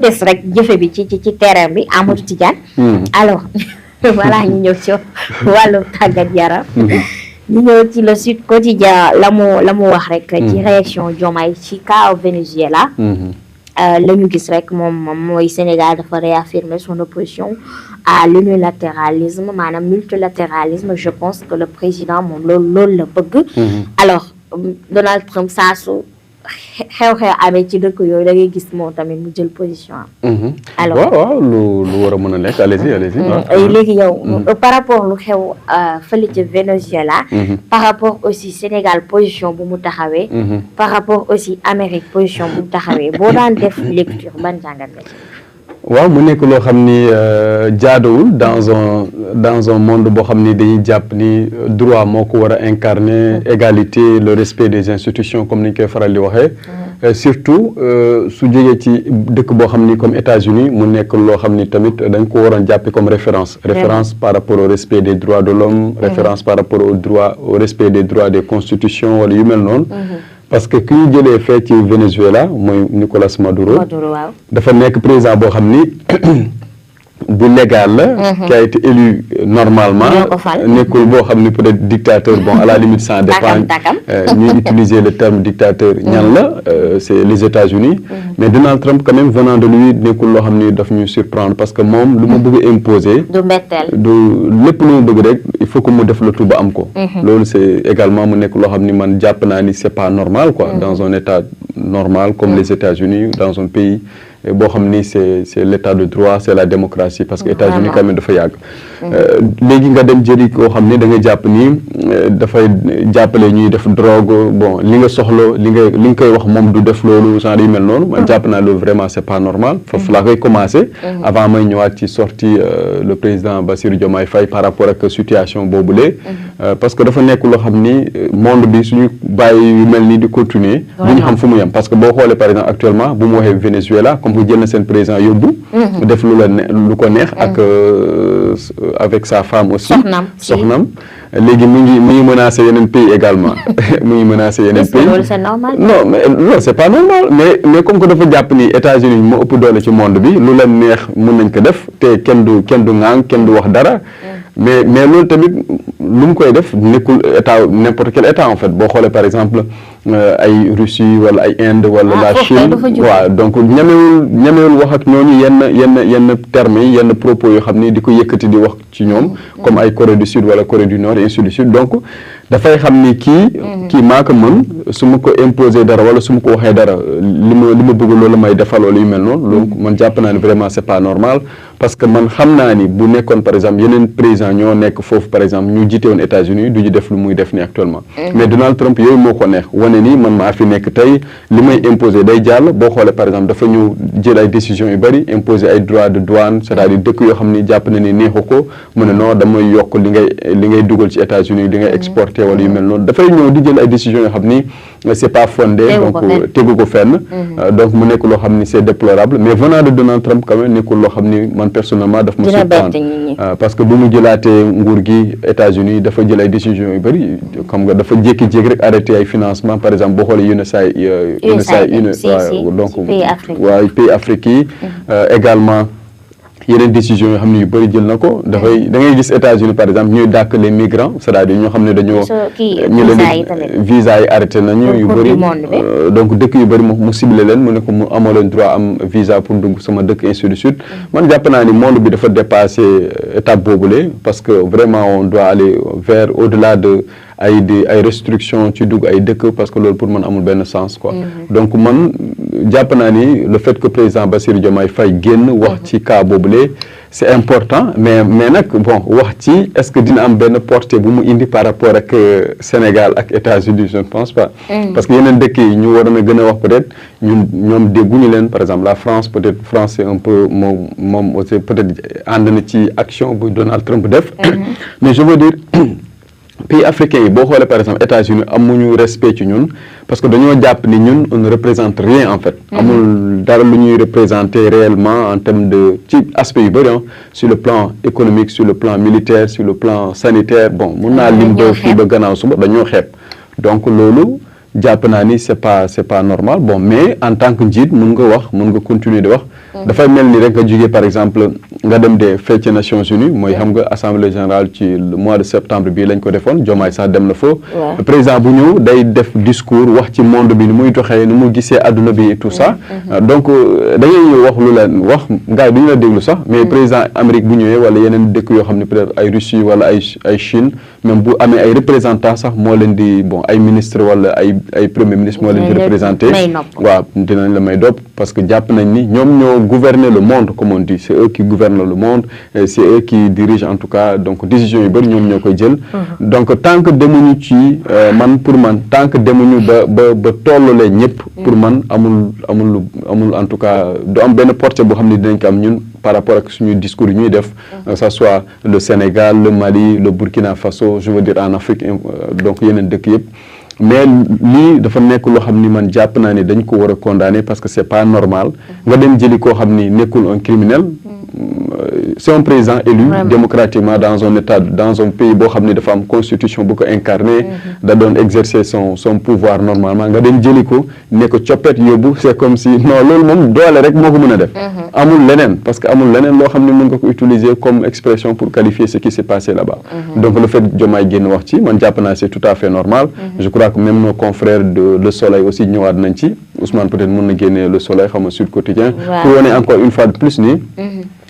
des rek jëfe bi ci terrain bi Amadou Tidiane. alors voilà ñu ñëw ci wàllu tàggat yaram. ñu ñëw ci le Sud Quotidien la mu wax rek. ci réaction Diomaye ci cas Venezuela. la ñu gis rek moom mooy Sénégal dafa réaffirmer son opposition à l'unilatéralisme maanaam multilatéralisme. je pense que le président moom loolu la bëgg. alors Donald Trump saa su xew-xew amee ci dëkk yooyu da ngay gis moom tamit mu jël position am. alors waaw lu war a mën a nekk allez-y. léegi yow par rapport lu xew fële ca Venezuela. par rapport aussi Sénégal position bu mu taxawee. par rapport aussi Amérique position bu mu taxawee boo daan def lecture ban jàngat nga ci. waaw mu nekk loo xam ni jaaduwul dans un monde boo xam ni dañuy jàpp ni droit moo ko war a incarner égalité le respect des institutions comme ni ñu koy faral di waxee. surtout su jógee ci dëkk boo xam ni comme États-Unis mu nekk loo xam ni tamit dañ ko waroon jàppe comme référence par rapport au respect des droits de l'homme référence par rapport au respect des droits des constitutions wala yu mel noonu. parce que ki ñu jëlee fee ci Venezuela mooy Nicolas Maduro. dafa nekk président boo xam ni bu légal la. qui a été élu normalement. nekkul boo xam ni peut-être dictateur bon à la limite ça dépend ñuy utiliser le terme dictateur ñan la c'est les États-Unis mais Donald Trump quand même venant de lui nekkul loo xam ni daf ñu surprendre parce que moom lu mu bëgg imposer. du mbetteel du lépp lu mu bëgg rek il faut que mu def le tout ba am ko. loolu c'est également mu nekk loo xam ni man jàpp naa ni c'est pas normal quoi. dans un état normal comme les États-Unis dans un pays. boo xam ni c'est l'état de droit c'est la démocratie parce que États-Unis quand même dafa yàgg. léegi nga dem jëli koo xam ni da nga jàpp ni dafay jàppale ñuy def drogue bon li nga soxla li nga koy wax moom du def loolu genre yu mel noonu. man jàpp naa loolu vraiment c'est pas normal. foofu laa koy commencer. avant may ñëwaat ci sortie le président Bassirou Diomaye Faye par rapport ak situation boobule. parce que dafa nekk loo xam ni monde bi suñu bàyyi yu mel ni di continuer. du ñu xam fu mu yem parce que boo xoolee par exemple actuellement bu mu waxee Venezuela. comme jël na seen président yóbbu. def lu ko neex ak avec sa femme aussi. soxnam léegi mu ngi menacer yeneen pays également. mu ngi menacer yeneen pays. loolu c'est normal. non mais non c'est pas normal mais comme que dafa jàpp ni États-Unis moo ëpp doole ci monde bi lu leen neex mën nañ ko def te kenn du ŋaang kenn du wax dara. mais loolu tamit lu mu koy def nekkul état n'importe quel état en fait boo xoolee par exemple ay Russie wala ay Inde wala la Chine waaw donc ñemewul wax ak ñooñu yenn termes yi yenn propos yoo xam ni di ko yëkkati di wax ci ñoom comme ay Corée du Sud wala Corée du Nord et ainsi de suite donc dafay xam ni kii maa ko mën su ma ko imposer dara wala su ma ko waxee dara li ma bëgg loolu may defal wala yu mel noonu donc man jàpp naa ni vraiment c'est pas normal parce que man xam naa ni bu nekkoon par exemple yeneen président ñoo nekk foofu par exemple ñu jiite woon États-Unis du ñu def lu muy def ni actuellement mais Donald Trump yooyu moo ko neex wane ni man maa fi nekk tey li may imposer day jàll boo xoolee par exemple dafa ñu jël ay décisions yu bari imposer ay droits de douane c'est-à-dire dëkk yoo xam ni jàpp na ni neexu ko mu ne non damay yokk li ngay dugal ci États-Unis li ngay exporter wala yu mel noonu dafay ñëw di jël ay décisions yoo xam ni c'est pas fondé donc tegu ko fenn donc mu nekk loo xam ni c'est déplorable mais venant de Donald Trump quand même nekkul loo xam ni man personnellement daf ma surprendre parce que bu mu jëlaatee nguur gi États-Unis dafa jël ay décisions yu bari xam nga dafa jékki-jékki rek arrêté ay financement par exemple boo xoolee UNICEF donc waaw pays Afrique yi également yeneen décision yoo xam ne yu bëri jël na ko dafay da ngay gis États-Unis par exemple ñuy dàkk les migrants c'est-à-dire ñoo xam ne dañoo ñu leen visa yi arrêté nañu yu bëri donc dëkk yu bëri mu ciblé leen mu ne ko mu amoo leen droit am visa pour dugg sama dëkk ainsi de suite man jàpp naa ni monde bi dafa dépassé étape boobule parce que vraiment on doit aller vers au-delà de ay restrictions ci dugg ay dëkk parce que loolu pour man amul benn sens quoi donc man jàpp naa ni le fait que président Bassirou Diomaye Faye génn wax ci cas boobule c'est important mais nag bon wax ci est-ce que dina am benn portée bu mu indi par rapport ak Sénégal ak États-Unis je ne pense pas parce que yeneen dëkk yi ñu waroon a gën a wax peut-être ñoom dégguñu leen par exemple la France peut-être France c'est un peu moom aussi peut-être ànd na ci action bu Donald Trump def mais je veux dire pays africains yi boo xoolee par exemple États-Unis amuñu respect ci ñun parce que dañoo jàpp ni ñun on ne représente rien en fait amul dara lu ñuy représenter réellement en termes de ci aspect yu bëri sur le plan économique sur le plan militaire sur le plan sanitaire bon mun naa lim ba fii ba gannaaw suba dañoo xeeb donc loolu jàpp naa ni c'est pas normal bon mais en tant que njiit mun nga continuer di wax dafay mel ni rek nga jógee par exemple nga dem de fecc Nations Unies mooy xam nga assemblée générale ci le mois de septembre bii lañ ko defoon Diomaye sax dem na fa président bu ñëw day def discours wax ci monde bi ni muy doxee ni mu gisee adduna bi et tout ça donc dañuy wax lu leen wax gars yi du ñu la déglu sax mais président Amérique bu ñëwee wala yeneen dëkk yoo xam ne peut-être ay Russie wala ay Chine même bu amee ay représentants sax moo leen di bon ay ministre wala ay premier ministre moo leen di représenté waaw dinañ la may dopp parce que jàpp nañ ni ñoom ñoo gouverner le monde comme on dit c'est eux qui gouvernent le monde c'est eux qui dirigent en tout cas donc décision yu bëri ñoom ñoo koy jël donc tant que demuñu ci pour man tant que demuñu ba tollale ñëpp pour man amul en tout cas du am benn portée boo xam ne dinañ ko am ñun par rapport ak suñu discours yi ñuy def que ça soit le Sénégal le Mali le Burkina Faso je veux dire en Afrique donc yeneen dëkk yëpp mais lii dafa nekk loo xam ni man jàpp naa ni dañ ko war a condamner parce que c'est pas normal nga dem jëli koo xam ni nekkul un criminel c'est un président élu démocratiquement dans un état dans un pays boo xam ni dafa am constitution bu ko incarné da doon exercer son pouvoir normalement nga dem jëli ko ne ko coppet yóbbu c'est comme si non loolu moom doole rek moo ko mën a def amul leneen parce que amul leneen loo xam ne mën nga ko utiliser comme expression pour qualifier ce qui s'est passé là-bas donc le fait Diomaye génn wax ci man jàpp naa c'est tout à fait normal je crois que même nos confrères de Le Soleil aussi ñëwaat nañ ci Ousmane peut-être mën na génne Le Soleil xam nga Sud Quotidien pour wane encore une fois de plus nii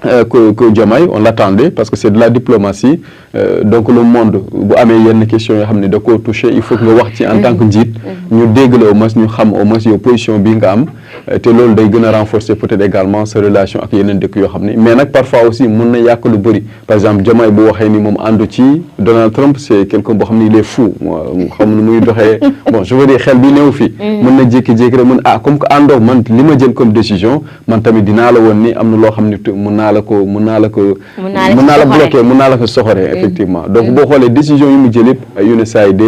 que Diomaye on l'attendait parce que c'est de la diplomatie donc le monde bu amee yenn question yoo xam ne da koo touché il faut que nga wax ci en tant que njiit ñu dégg la au moins ñu xam au moins yow position bi nga am te loolu day gën a renforcer peut-être également sa relation ak yeneen dëkk yoo xam ne mais nag parfois aussi mën na yàq lu bëri par exemple Diomaye bu waxee ni moom àndu ci Donald Trump c'est quelqu'un boo xam ne il est fou xam nu muy doxee bon je veux dire xel bi néew fi mën na jékki-jékki rek mën comme que àndoo man li ma jël comme décision man tamit dinaa la woon ni am na loo xam ne mën naa la bloquer mën naa la ko soxoree effectivement donc boo xoolee décision yi mu jël yëpp ay USAID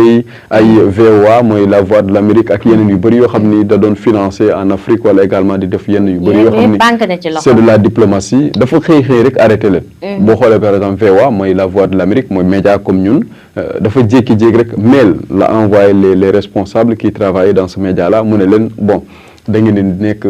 ay VOA mooy la voix de l'Amérique ak yeneen yu bëri yoo xam ni da doon financer en Afrique wala également di def yenn yu bëri yoo xam ni c'est de la diplomatie dafa xëy rek arrêté leen boo xoolee par exemple VOA mooy la voix de l'Amérique mooy média comme ñun dafa jékki-jékki rek mail la envoyé les responsables qui travaillaient dans ce média là mu ne leen bon da ngeen di nekk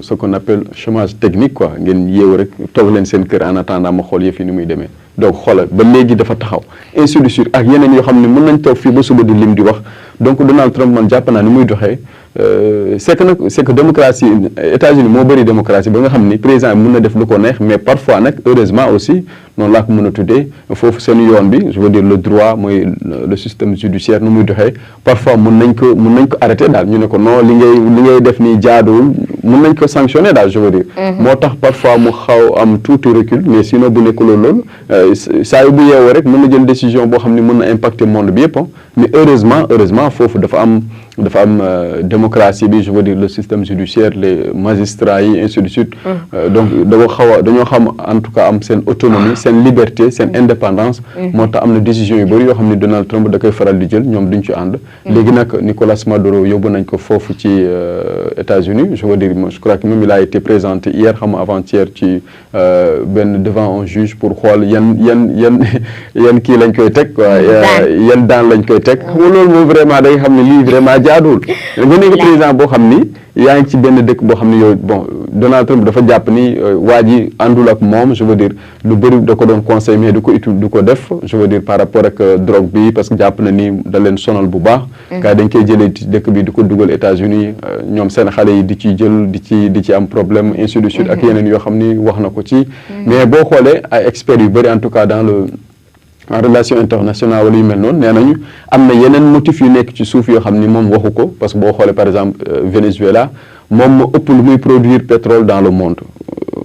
ce qu'on appelle chômage technique quoi ngeen yeewu rek toog leen seen kër en attendant ma xool yëf yi ni muy demee donc xoolal ba léegi dafa taxaw ainsi de suite ak yeneen yoo xam ne mën nañ toog fii ba suba di lim di wax donc Donald Trump man jàpp naa ni muy doxee c'est que démocratie États-Unis moo bëri démocratie ba nga xam ni président bi mën na def lu ko neex mais parfois nag heureusement aussi noonu laa ko mën a tuddee foofu seen yoon bi je veux dire le droit mooy le système judiciaire nu muy doxee parfois mën nañ ko arrêter daal ñu ne ko non li ngay def nii jaaduwul mën nañ ko sanctionner daal je veux dire moo tax parfois mu xaw am tuuti recul mais sinon bu nekk loolu saa yu bu yeewoo rek mën na jël décision boo xam ne mën na impacter monde bi yëpp mais heureusement foofu dafa am démocratie bi je veux dire le système judiciaire les magistrats yi ainsi de suite donc dañoo xam en tout cas am seen autonomie seen liberté seen indépendance moo tax am na décision yu bëri yoo xam ne Donald Trump da koy faral di jël ñoom duñ ci ànd léegi nag Nicolas Maduro yóbbu nañ ko foofu ci États-Unis je veux dire je crois que même il a été présenté hier xam avant-hier ci devant un juge pour xool yan kii lañ koy teg quoi yan daan lañ koy teg xam nga loolu moom vraiment day xam ne lii vraiment jaaduwul nga nekk président boo xam ni yaa ngi ci benn dëkk boo xam ne yow bon Donald Trump dafa jàpp ni waa ji àndul ak moom je veux dire lu bëri da ko doon conseil mais du ko def je veux dire par rapport ak drogue bi parce que jàpp na ni da leen sonal bu baax gars dañ koy jëlee ci dëkk bi di ko dugal États-Unis ñoom seen xale yi di ci jël di ci am problème ainsi de suite ak yeneen yoo xam ni wax na ko ci mais boo xoolee ay experts yu bëri en tout cas en relation internationale wala yu mel noonu nee nañu am na yeneen motifs yu nekk ci suuf yoo xam ni moom waxu ko parce que boo xoolee par exemple Venezuela moom moo ëpp lu muy produire pétrole dans le monde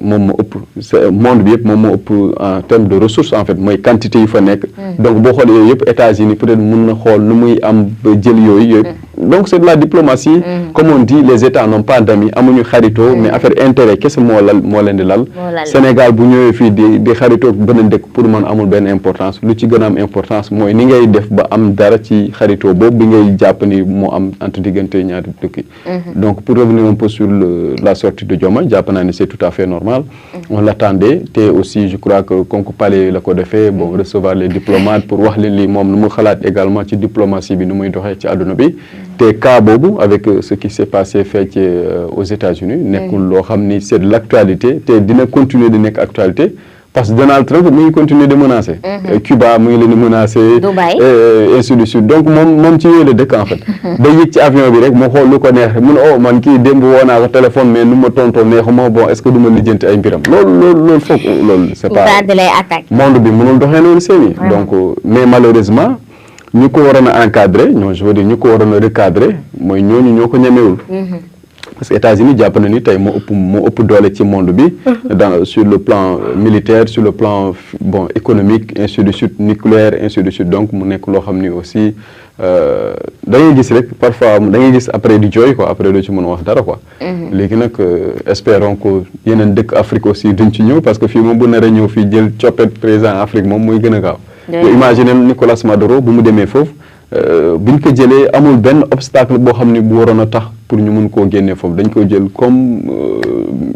moom moo ëpp monde bi yëpp moom moo ëpp en termes de ressources en fait mooy quantité yi fa nekk donc boo xoolee yooyu yëpp États-Unis peut-être mën na xool nu muy am ba jël yooyu donc c'est de la diplomatie comme on dit les États n'ont pas d'amis amuñu xaritoo mais affaire intérêt kese moo leen di lal Sénégal bu ñëwee fii di xaritoo beneen dëkk pour man amul benn importance lu ci gën a am importance mooy ni ngay def ba am dara ci xaritoo boobu bi ngay jàpp ni moo am entre diggante ñaari dëkk yi donc pour revenir un peu sur la sortie de Diomaye jàpp naa ni c'est tout à fait normal on l'attendait te aussi je crois que Konku Palais la ko defee bon recevoir les diplomates pour wax leen li moom nu mu xalaat également ci diplomatie bi nu muy doxee ci àdduna bi te cas boobu avec ce qui s'est passé fee ci aux États-Unis nekkul loo xam ni c'est de l'actualité te dina continuer di nekk actualité parce que Donald Trump mu ngi continuer de menacer. Cuba mu ngi leen di menacer. Dubaï ainsi de suite donc moom ci yooyu la dëkk en fait. day yëg ci avion bi rek mu xool lu ko neex mun man kii démb woo naa ko téléphone mais nu ma tontoo neexuma bon est-ce que du ma lijjanti ay mbiram loolu foog loolu. c'est pas monde bi mënul doxee noonu seeni donc mais malheureusement ñu ko waroon a encadrer ñoo je veux dire ñu ko waroon a recadrer mooy ñooñu ñoo ko ñemewul. parce que États-Unis jàpp na ni tey moo ëpp doole ci monde bi. sur le plan militaire sur le plan économique ainsi de suite nucléaire ainsi de suite donc mu nekk loo xam ni aussi da ngay gis rek parfois da ngay gis après di jooy quoi après doo ci mën a wax dara quoi. léegi nag espérons que yeneen dëkk Afrique aussi duñ ci ñëw parce que fii moom bu nar a ñëw fii jël coppet président Afrique moom muy gën a gaaw. imaginer Nicolas Maduro bu mu demee foofu buñ ko jëlee amul benn obstacle boo xam ni bu waroon a tax pour ñu mun koo génnee foofu dañ ko jël comme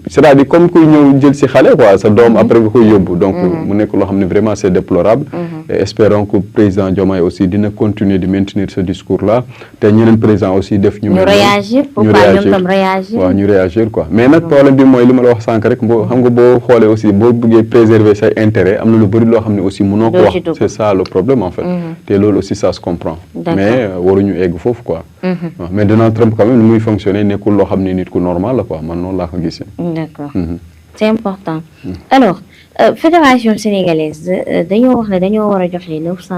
c'est-à-dire comme kuy ñëw jël si xale quoi sa doom après nga koy yóbbu donc mu nekk loo xam ne vraiment c'est déplorable et espérons que président Diomaye aussi dina continuer de maintenir ce discours là te ñeneen président aussi def ñu réagir waaw ñu réagir quoi mais nag problème bi mooy li ma la wax sànq rek xam nga boo xoolee aussi boo bëggee préserver say intérêt am na lu bëri loo xam ne aussi mënoo ko wax c'est ça le problème en fait te loolu aussi ça se comprend mais waruñu egg foofu quoi mais Donald Trump quand même ni muy fonctionner nekkul loo xam ne nit ku normal la quoi man noonu laa ko gisee. D'accord. C'est important. Alors fédération sénégalaise dañoo wax ne dañoo war a joxe 900